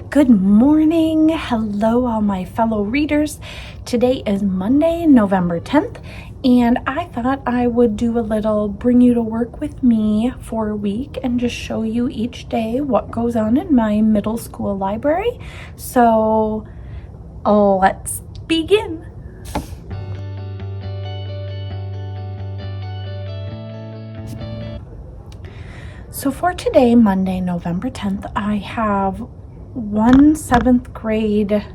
Good morning. Hello, all my fellow readers. Today is Monday, November 10th, and I thought I would do a little bring you to work with me for a week and just show you each day what goes on in my middle school library. So let's begin. So for today, Monday, November 10th, I have one 7th grade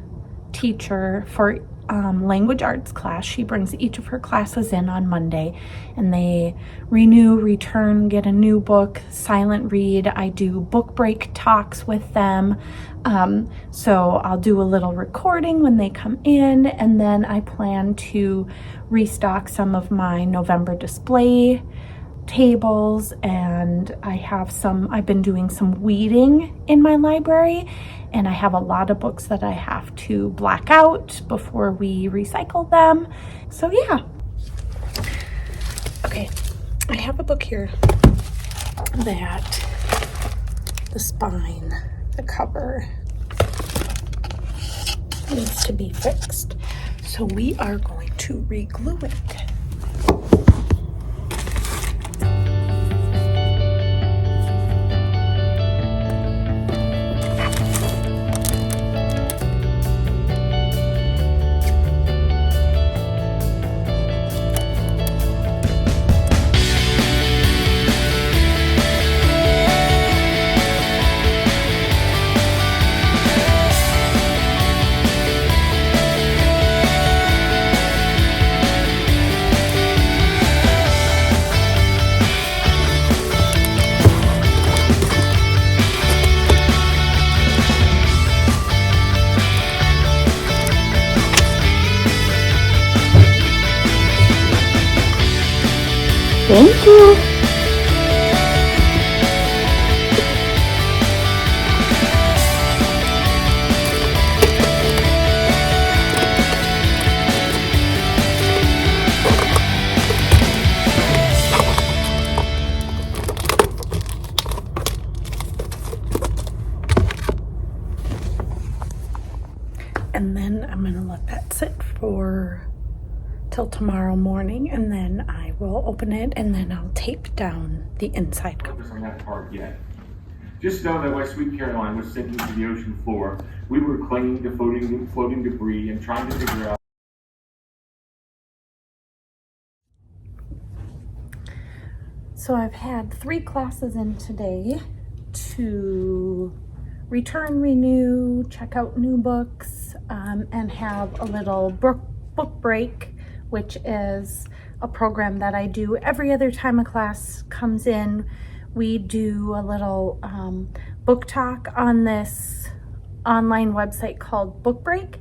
teacher for language arts class. She brings each of her classes in on Monday and they renew, return, get a new book, silent read. I do book break talks with them. So I'll do a little recording when they come in, and then I plan to restock some of my November display tables, and I've been doing some weeding in my library, and I have a lot of books that I have to black out before we recycle them. So yeah. Okay, I have a book here that the spine, the cover needs to be fixed. So we are going to re-glue it. Thank you. And then I'm going to let that sit till tomorrow morning, and then I will open it, and then I'll tape down the inside cover. On that part yet. Just know that while Sweet Caroline was sinking to the ocean floor, we were clinging to floating debris and trying to figure out. So I've had 3 classes in today to return, renew, check out new books, and have a little book break, which is a program that I do every other time a class comes in. We do a little book talk on this online website called Book Break,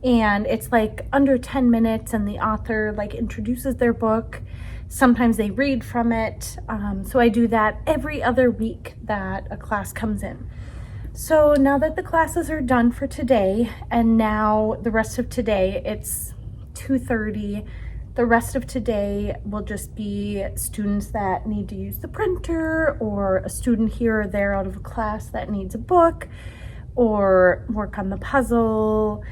and it's like under 10 minutes, and the author like introduces their book. Sometimes they read from it. So I do that every other week that a class comes in. So now that the classes are done for today, and now the rest of today, it's 2:30. The rest of today will just be students that need to use the printer, or a student here or there out of a class that needs a book, or work on the puzzle,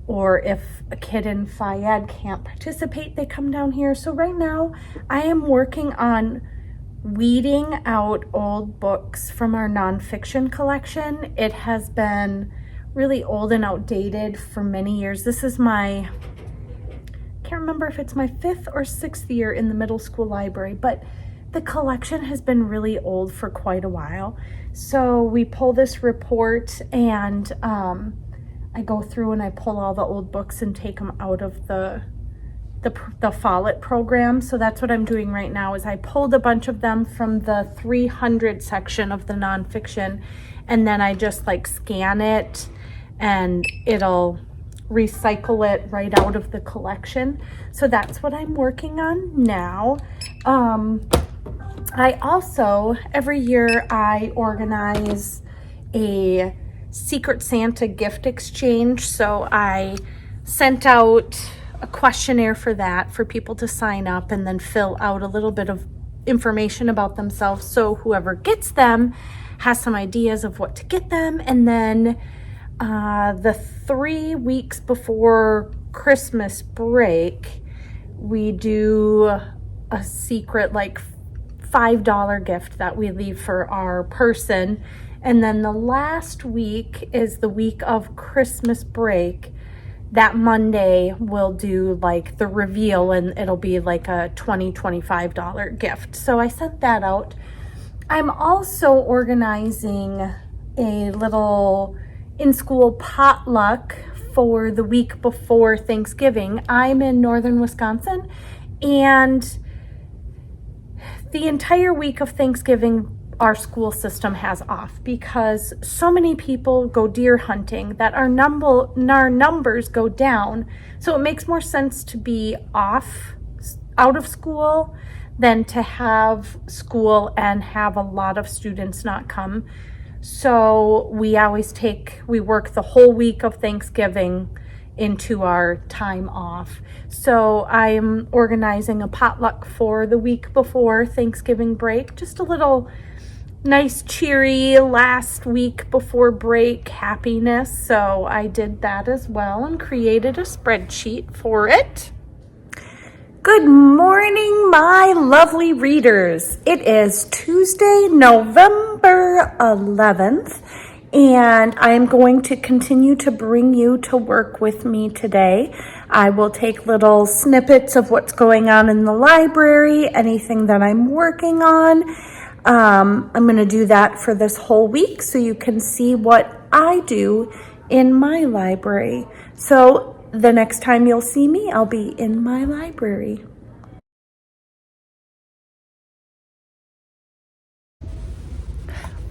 or if a kid in Phi Ed can't participate, they come down here. So right now I am working on weeding out old books from our nonfiction collection. It has been really old and outdated for many years. This is I can't remember if it's my 5th or 6th year in the middle school library, but the collection has been really old for quite a while. So we pull this report, and I go through and I pull all the old books and take them out of the Follett program. So that's what I'm doing right now, is I pulled a bunch of them from the 300 section of the nonfiction, and then I just like scan it and it'll recycle it right out of the collection. So that's what I'm working on now. I also, every year I organize a Secret Santa gift exchange. So I sent out a questionnaire for that, for people to sign up and then fill out a little bit of information about themselves. So whoever gets them has some ideas of what to get them. And then the 3 weeks before Christmas break, we do a secret like $5 gift that we leave for our person. And then the last week is the week of Christmas break. That Monday we'll do like the reveal, and it'll be like a $25 gift. So I sent that out. I'm also organizing a little in-school potluck for the week before Thanksgiving. I'm in northern Wisconsin, and the entire week of Thanksgiving our school system has off because so many people go deer hunting that our numbers go down. So it makes more sense to be out of school than to have school and have a lot of students not come. So we work the whole week of Thanksgiving into our time off. So I'm organizing a potluck for the week before Thanksgiving break, just a little nice, cheery last week before break happiness. So I did that as well and created a spreadsheet for it. Good morning, my lovely readers. It is Tuesday, November 11th, and I am going to continue to bring you to work with me today. I will take little snippets of what's going on in the library, anything that I'm working on. I'm going to do that for this whole week so you can see what I do in my library. So the next time you'll see me, I'll be in my library.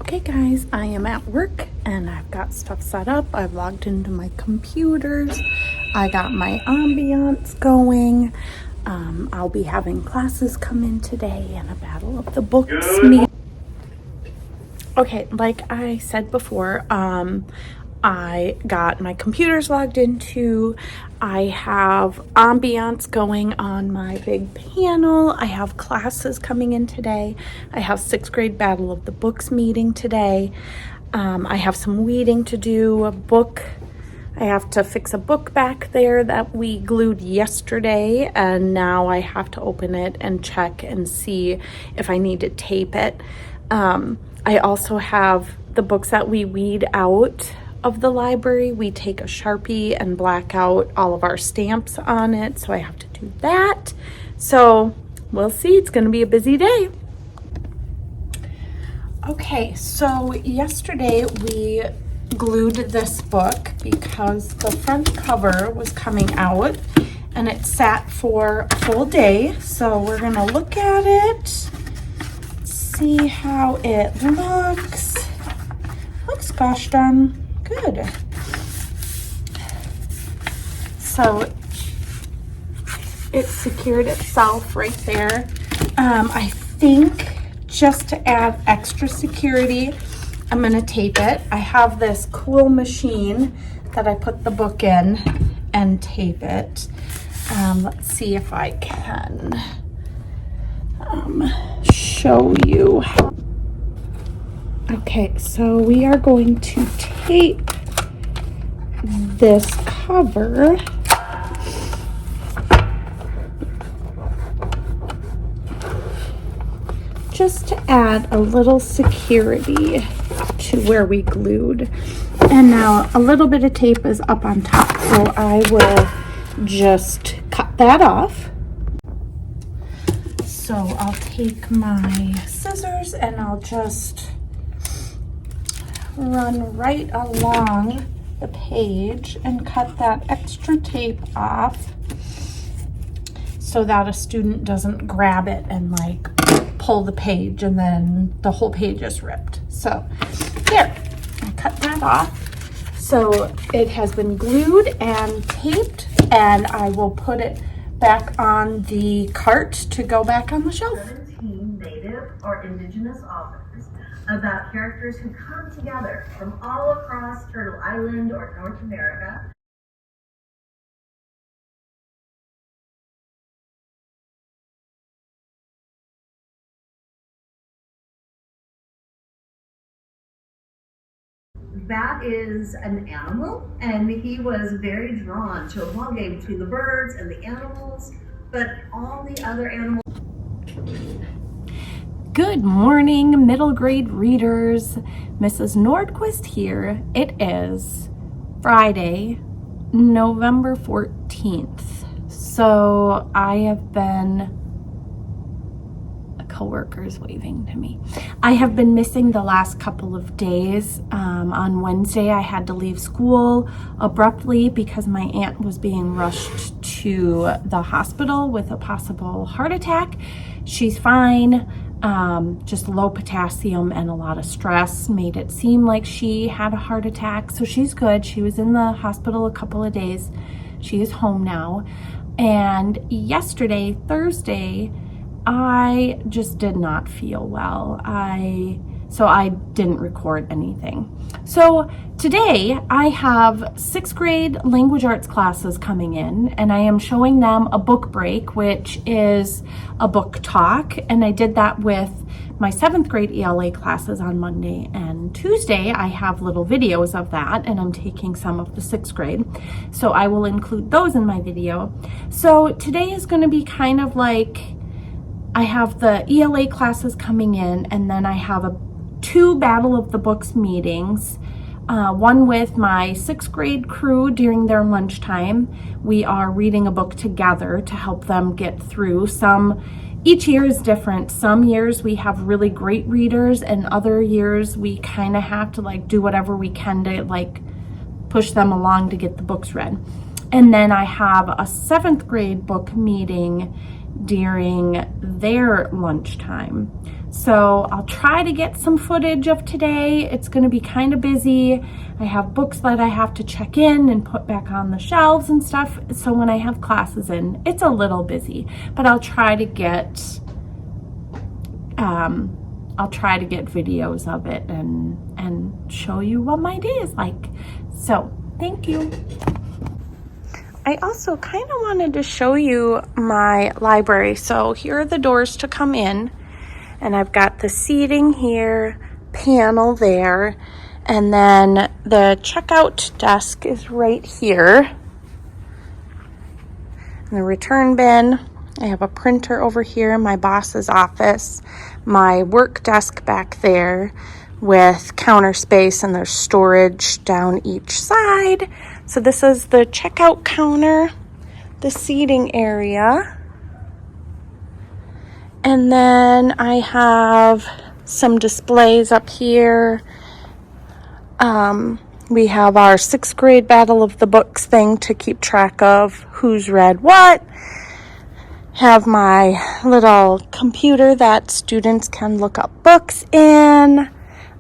Okay guys, I am at work and I've got stuff set up. I've logged into my computers. I got my ambiance going. I'll be having classes come in today and a battle of the books meeting. Okay, like I said before, I got my computers logged into. I have ambiance going on my big panel. I have classes coming in today. I have 6th grade Battle of the Books meeting today. I have some weeding to do, I have to fix a book back there that we glued yesterday, and now I have to open it and check and see if I need to tape it. I also have the books that we weed out of the library. We take a Sharpie and black out all of our stamps on it, so I have to do that. So we'll see, it's going to be a busy day. Okay, so yesterday we glued this book because the front cover was coming out and it sat for a full day. So we're going to look at it, see how it looks. Looks gosh darn good. So it secured itself right there. I think just to add extra security, I'm gonna tape it. I have this cool machine that I put the book in and tape it. Let's see if I can show you. Okay, so we are going to tape this cover just to add a little security to where we glued. And now a little bit of tape is up on top, so I will just cut that off. So I'll take my scissors and I'll just run right along the page and cut that extra tape off so that a student doesn't grab it and like pull the page and then the whole page is ripped. So there, I cut that off. So it has been glued and taped, and I will put it back on the cart to go back on the shelf. 17 native or indigenous authors about characters who come together from all across Turtle Island or North America that is an animal, and he was very drawn to a ball game between the birds and the animals, but all the other animals. Good morning, middle grade readers. Mrs. Nordquist here. It is Friday, November 14th. So I have been, a coworker's waving to me. I have been missing the last couple of days. On Wednesday, I had to leave school abruptly because my aunt was being rushed to the hospital with a possible heart attack. She's fine. Just low potassium and a lot of stress made it seem like she had a heart attack. So she's good. She was in the hospital a couple of days. She is home now. And yesterday, Thursday, I just did not feel well. So I didn't record anything. So today I have 6th grade language arts classes coming in, and I am showing them a book break, which is a book talk. And I did that with my 7th grade ELA classes on Monday and Tuesday. I have little videos of that, and I'm taking some of the 6th grade. So I will include those in my video. So today is going to be kind of like, I have the ELA classes coming in, and then I have two Battle of the Books meetings, one with my 6th grade crew during their lunchtime. We are reading a book together to help them get through. Each year is different. Some years we have really great readers, and other years we kind of have to do whatever we can to push them along to get the books read. And then I have a 7th grade book meeting during their lunchtime. So I'll try to get some footage of today. It's going to be kind of busy. I have books that I have to check in and put back on the shelves and stuff. So when I have classes in, it's a little busy, but I'll try to get videos of it and show you what my day is like. So thank you. I also kind of wanted to show you my library. So here are the doors to come in, and I've got the seating here, panel there, and then the checkout desk is right here. And the return bin. I have a printer over here, my boss's office, my work desk back there with counter space, and there's storage down each side. So this is the checkout counter, the seating area. And then I have some displays up here. We have our 6th grade Battle of the Books thing to keep track of who's read what. Have my little computer that students can look up books in.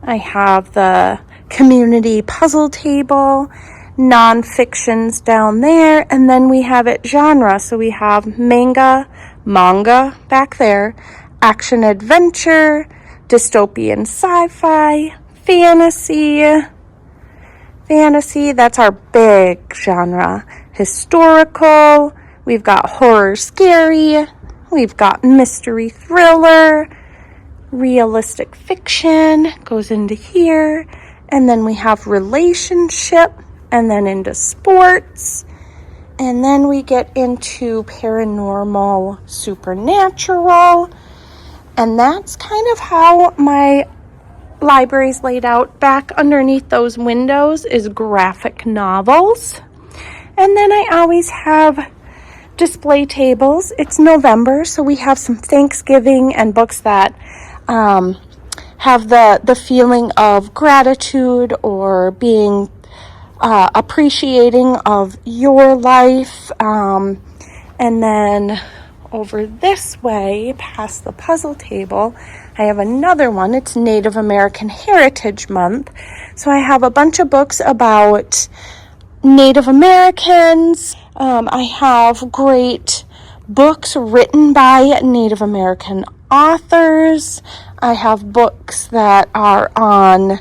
I have the community puzzle table, non-fictions down there, and then we have it genre. So we have manga back there, action adventure, dystopian sci-fi, fantasy, that's our big genre, historical, we've got horror scary, we've got mystery thriller, realistic fiction goes into here, and then we have relationship, and then into sports, and then we get into paranormal, supernatural, and that's kind of how my library's laid out. Back underneath those windows is graphic novels, and then I always have display tables. It's November, so we have some Thanksgiving and books that have the feeling of gratitude or being appreciating of your life. And then over this way, past the puzzle table, I have another one. It's Native American Heritage Month. So I have a bunch of books about Native Americans. I have great books written by Native American authors. I have books that are on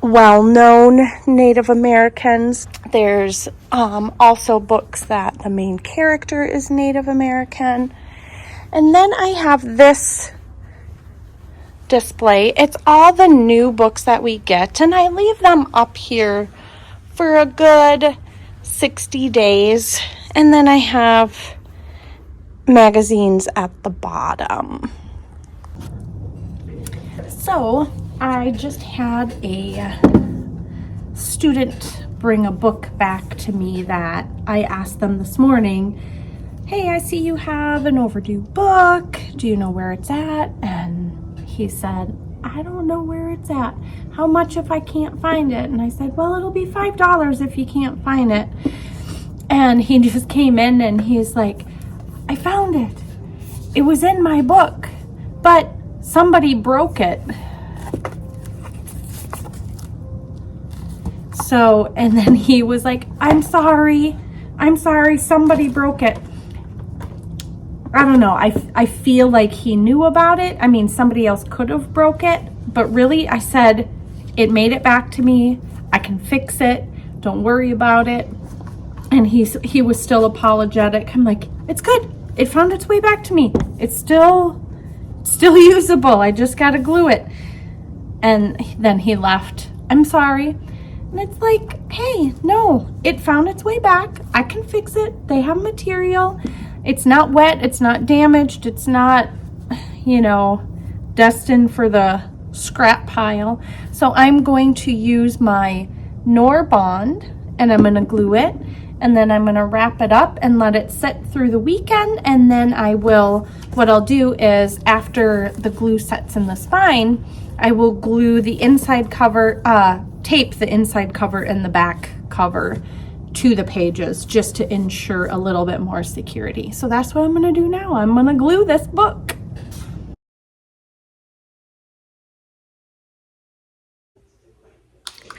well-known Native Americans. There's also books that the main character is Native American. And then I have this display. It's all the new books that we get, and I leave them up here for a good 60 days, and then I have magazines at the bottom. So I just had a student bring a book back to me that I asked them this morning, hey, I see you have an overdue book. Do you know where it's at? And he said, I don't know where it's at. How much if I can't find it? And I said, well, it'll be $5 if you can't find it. And he just came in and he's like, I found it. It was in my book, but somebody broke it. So, and then he was like, I'm sorry, somebody broke it. I don't know, I feel like he knew about it. I mean, somebody else could have broke it, but really, I said, it made it back to me. I can fix it. Don't worry about it. And he was still apologetic. I'm like, it's good. It found its way back to me. It's still usable. I just gotta glue it. And then he left. I'm sorry. And it's like, hey, no, it found its way back. I can fix it. They have material. It's not wet. It's not damaged. It's not, destined for the scrap pile. So I'm going to use my Knorr Bond and I'm going to glue it. And then I'm going to wrap it up and let it sit through the weekend. And then what I'll do is after the glue sets in the spine, I will glue the inside cover, tape the inside cover and the back cover to the pages just to ensure a little bit more security. So that's what I'm going to do now. I'm going to glue this book.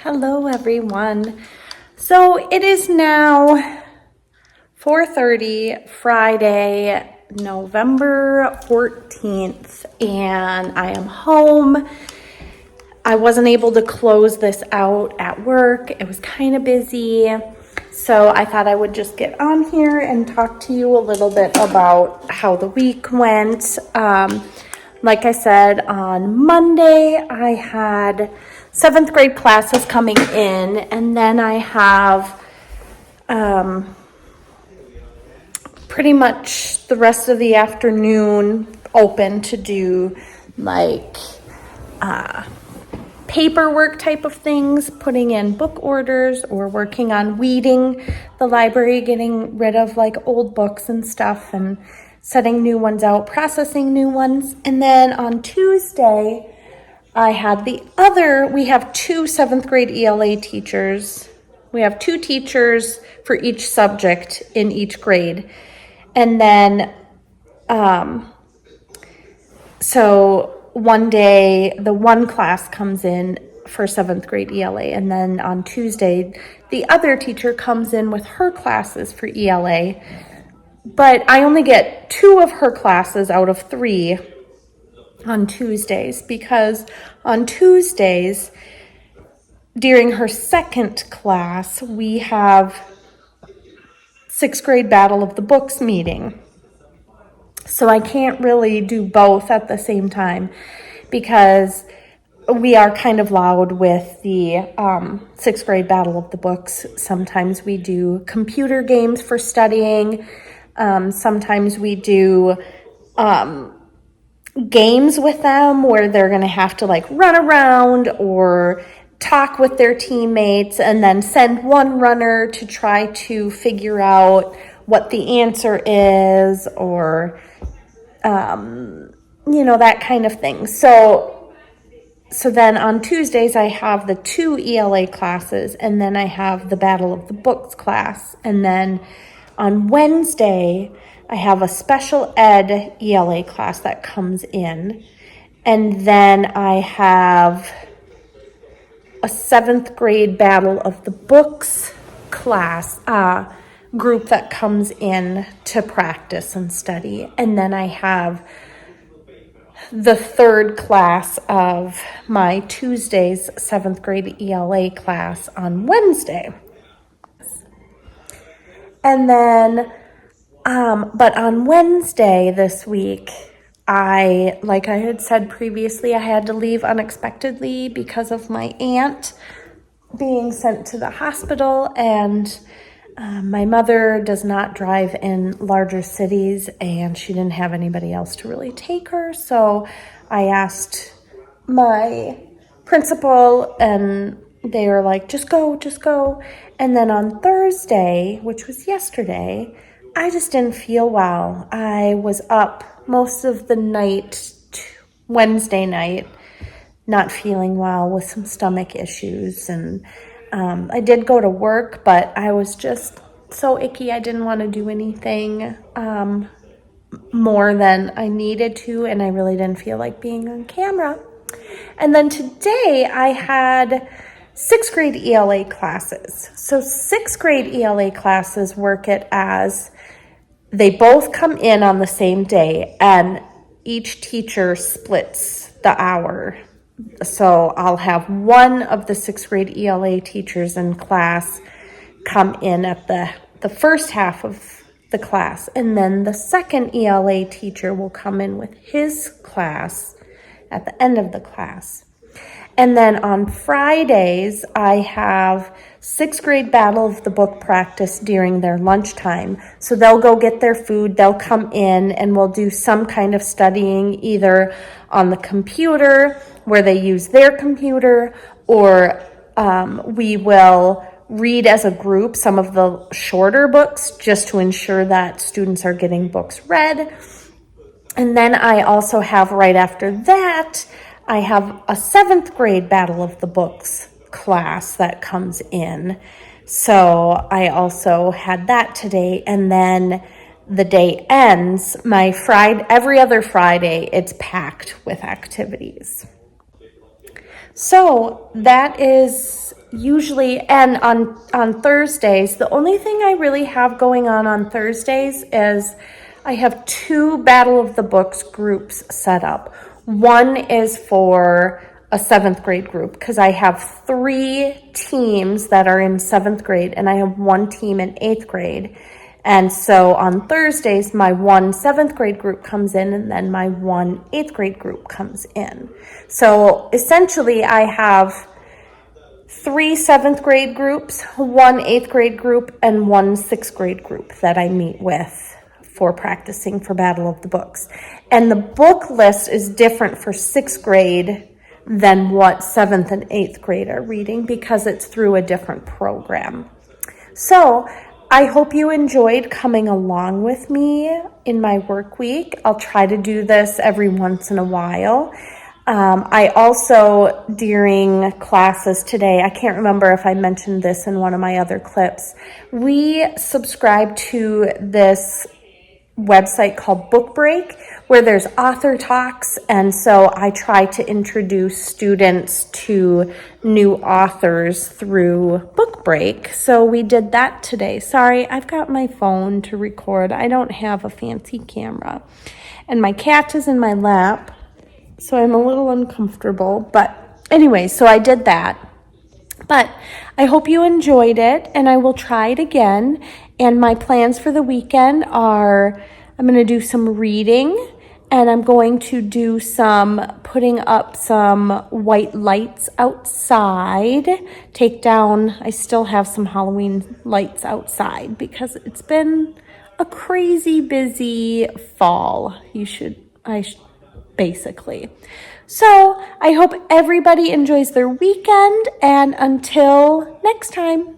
Hello, everyone. So it is now 4:30 Friday, November 14th, and I am home. I wasn't able to close this out at work. It was kind of busy. So I thought I would just get on here and talk to you a little bit about how the week went. Like I said, on Monday, I had 7th grade classes coming in, and then I have pretty much the rest of the afternoon open to do like paperwork type of things, putting in book orders or working on weeding the library, getting rid of like old books and stuff and setting new ones out, processing new ones. And then on Tuesday, I had we have 2 7th grade ELA teachers. We have 2 teachers for each subject in each grade. And then, so one day, the one class comes in for 7th grade ELA. And then on Tuesday, the other teacher comes in with her classes for ELA. But I only get 2 of her classes out of 3 on Tuesdays, because on Tuesdays, during her second class, we have 6th grade Battle of the Books meeting. So I can't really do both at the same time because we are kind of loud with the 6th grade Battle of the Books. Sometimes we do computer games for studying. Sometimes we do games with them where they're going to have to like run around or talk with their teammates and then send one runner to try to figure out what the answer is, or that kind of thing. So then on Tuesdays I have the 2 ELA classes, and then I have the Battle of the Books class, and then on Wednesday I have a special ed ELA class that comes in, and then I have a 7th grade Battle of the Books class group that comes in to practice and study. And then I have the 3rd class of my Tuesday's 7th grade ELA class on Wednesday. And then, but on Wednesday this week, like I had said previously, I had to leave unexpectedly because of my aunt being sent to the hospital, and my mother does not drive in larger cities, and she didn't have anybody else to really take her. So I asked my principal, and they were like, just go. And then on Thursday, which was yesterday, I just didn't feel well. I was up most of the night, Wednesday night, not feeling well with some stomach issues. And I did go to work, but I was just so icky. I didn't want to do anything more than I needed to, and I really didn't feel like being on camera. And then today I had 6th grade ELA classes. So 6th grade ELA classes work it as they both come in on the same day, and each teacher splits the hour. So I'll have one of the 6th grade ELA teachers in class come in at the first half of the class, and then the second ELA teacher will come in with his class at the end of the class. And then on Fridays, I have 6th grade Battle of the Book practice during their lunchtime. So they'll go get their food, they'll come in, and we'll do some kind of studying either on the computer where they use their computer, or we will read as a group some of the shorter books just to ensure that students are getting books read. And then I also have, right after that, I have a 7th grade Battle of the Books class that comes in. So I also had that today. And then the day ends, every other Friday, it's packed with activities. So that is usually, and on Thursdays, the only thing I really have going on Thursdays is I have 2 Battle of the Books groups set up. One is for a 7th grade group because I have 3 teams that are in 7th grade, and I have 1 team in 8th grade. And so on Thursdays, my 1 7th grade group comes in, and then my 1 8th grade group comes in. So essentially I have 3 7th grade groups, 1 8th grade group, and 1 6th grade group that I meet with for practicing for Battle of the Books. And the book list is different for 6th grade than what 7th and 8th grade are reading because it's through a different program. So I hope you enjoyed coming along with me in my work week. I'll try to do this every once in a while. I also, during classes today, I can't remember if I mentioned this in one of my other clips, we subscribe to this website called Book Break, where there's author talks, and so I try to introduce students to new authors through Book Break. So we did that today. Sorry, I've got my phone to record. I don't have a fancy camera, and my cat is in my lap, so I'm a little uncomfortable. But anyway, so I did that. But I hope you enjoyed it, and I will try it again. And my plans for the weekend are I'm going to do some reading, and I'm going to do putting up some white lights outside. I still have some Halloween lights outside because it's been a crazy busy fall. Basically. So I hope everybody enjoys their weekend, and until next time.